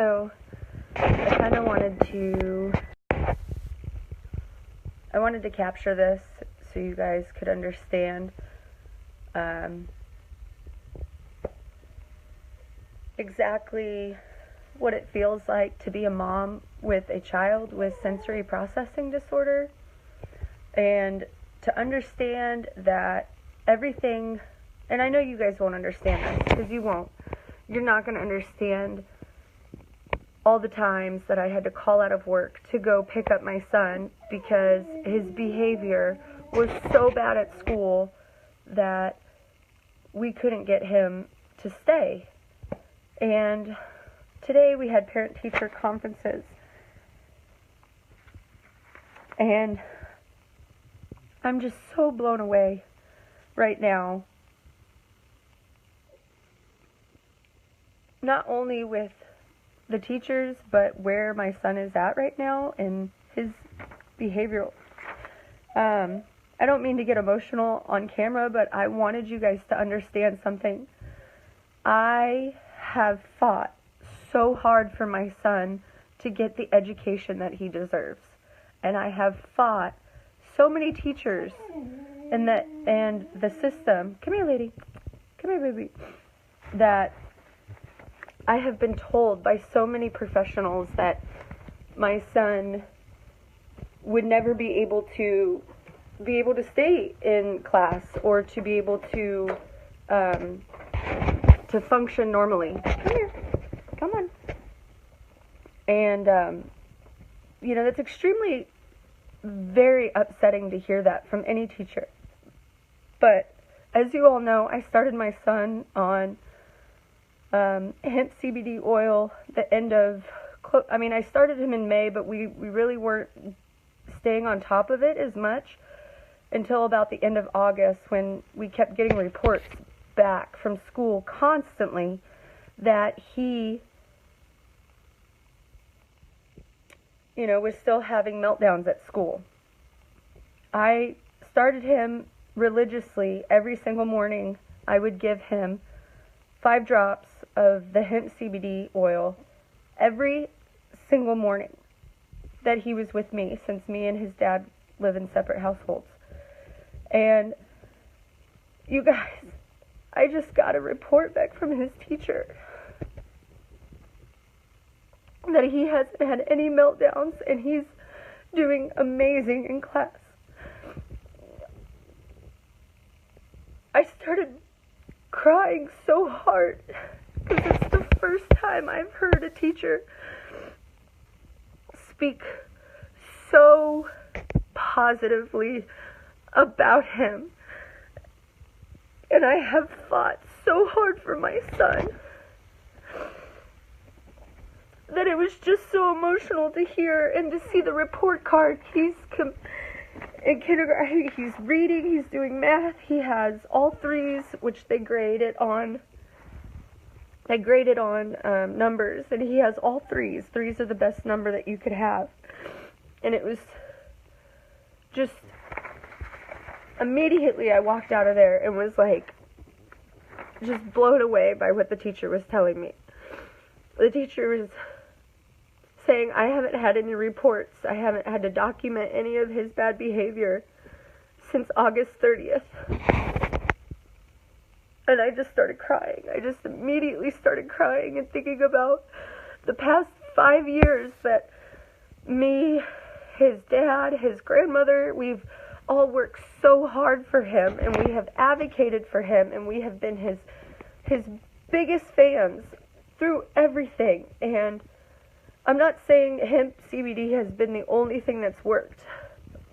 so I kind of wanted to capture this so you guys could understand exactly what it feels like to be a mom with a child with sensory processing disorder, and to understand that everything, and I know you guys won't understand this, because you won't. You're not going to understand all the times that I had to call out of work to go pick up my son because his behavior was so bad at school that we couldn't get him to stay. And today we had parent-teacher conferences, and I'm just so blown away right now, not only with the teachers, but where my son is at right now and his behavioral. I don't mean to get emotional on camera, but I wanted you guys to understand something. I have fought so hard for my son to get the education that he deserves. And I have fought so many teachers and the system. Come here, lady. Come here, baby. That I have been told by so many professionals that my son would never be able to stay in class or to be able to function normally. Come here. Come on. And, that's extremely, very upsetting to hear that from any teacher. But as you all know, I started my son on hemp CBD oil I started him in May, but we really weren't staying on top of it as much until about the end of August, when we kept getting reports back from school constantly that he was still having meltdowns at school. I started him religiously every single morning. I would give him 5 drops of the hemp CBD oil every single morning that he was with me, since me and his dad live in separate households. And you guys, I just got a report back from his teacher that he hasn't had any meltdowns and he's doing amazing in class. I started crying so hard because it's the first time I've heard a teacher speak so positively about him. And I have fought so hard for my son that it was just so emotional to hear and to see the report card. He's in kindergarten, he's reading, he's doing math, he has all 3s, which they graded on numbers, and he has all 3s. 3s are the best number that you could have. And it was just, immediately I walked out of there and was like, just blown away by what the teacher was telling me. The teacher was saying, I haven't had any reports, I haven't had to document any of his bad behavior since August 30th. And I just started crying. I just immediately started crying and thinking about the past 5 years that me, his dad, his grandmother, we've all worked so hard for him, and we have advocated for him, and we have been his biggest fans through everything. And I'm not saying hemp CBD has been the only thing that's worked,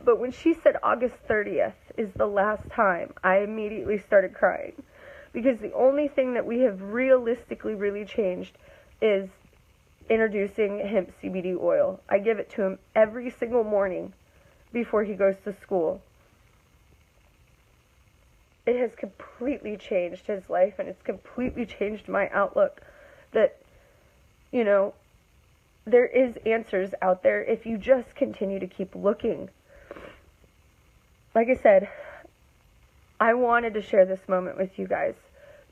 but when she said August 30th is the last time, I immediately started crying, because the only thing that we have realistically really changed is introducing hemp CBD oil. I give it to him every single morning before he goes to school. It has completely changed his life, and it's completely changed my outlook that, there is answers out there if you just continue to keep looking. Like I said, I wanted to share this moment with you guys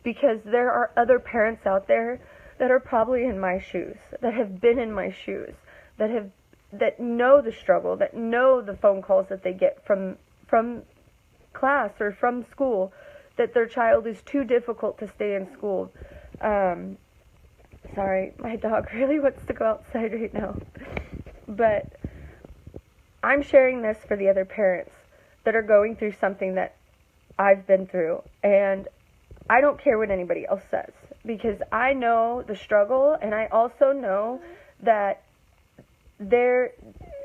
because there are other parents out there that are probably in my shoes, that have been in my shoes, that know the struggle, that know the phone calls that they get from class or from school, that their child is too difficult to stay in school. Sorry, my dog really wants to go outside right now. But I'm sharing this for the other parents that are going through something that I've been through. And I don't care what anybody else says, because I know the struggle, and I also know that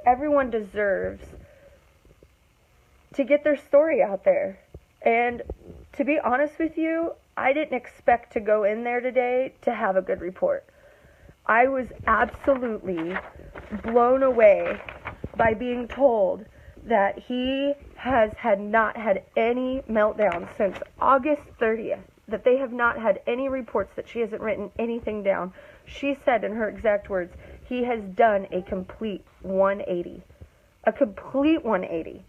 everyone deserves to get their story out there. And to be honest with you, I didn't expect to go in there today to have a good report. I was absolutely blown away by being told that he had not had any meltdowns since August 30th, that they have not had any reports, that she hasn't written anything down. She said in her exact words, he has done a complete 180. A complete 180.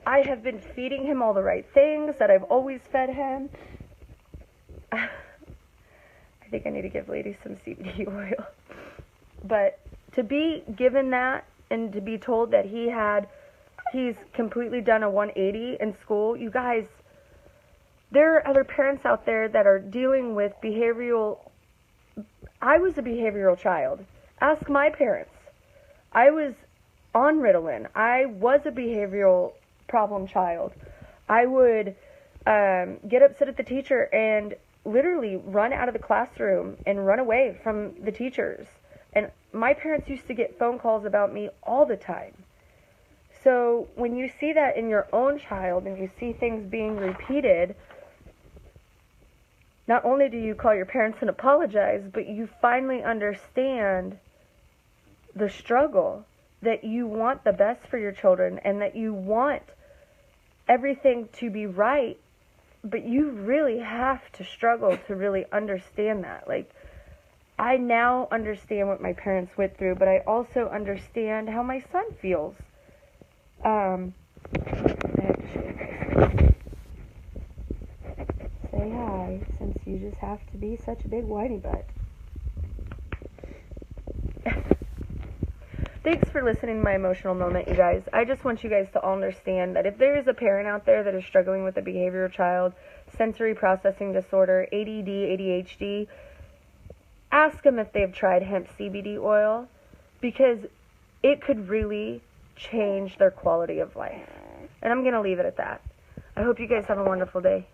I have been feeding him all the right things that I've always fed him. I think I need to give Lady some CBD oil. But to be given that and to be told that he's completely done a 180 in school, you guys, there are other parents out there that are dealing with behavioral. I was a behavioral child. Ask my parents. I was on Ritalin. I was a behavioral problem child. I would get upset at the teacher and literally run out of the classroom and run away from the teachers. And my parents used to get phone calls about me all the time. So when you see that in your own child and you see things being repeated, not only do you call your parents and apologize, but you finally understand the struggle, that you want the best for your children and that you want everything to be right, but you really have to struggle to really understand that. Like, I now understand what my parents went through, but I also understand how my son feels. I have to show you guys. Say hi, since you just have to be such a big whiny butt. Thanks for listening to my emotional moment, you guys. I just want you guys to all understand that if there is a parent out there that is struggling with a behavioral child, sensory processing disorder, ADD, ADHD, ask them if they've tried hemp CBD oil, because it could really change their quality of life. And I'm going to leave it at that. I hope you guys have a wonderful day.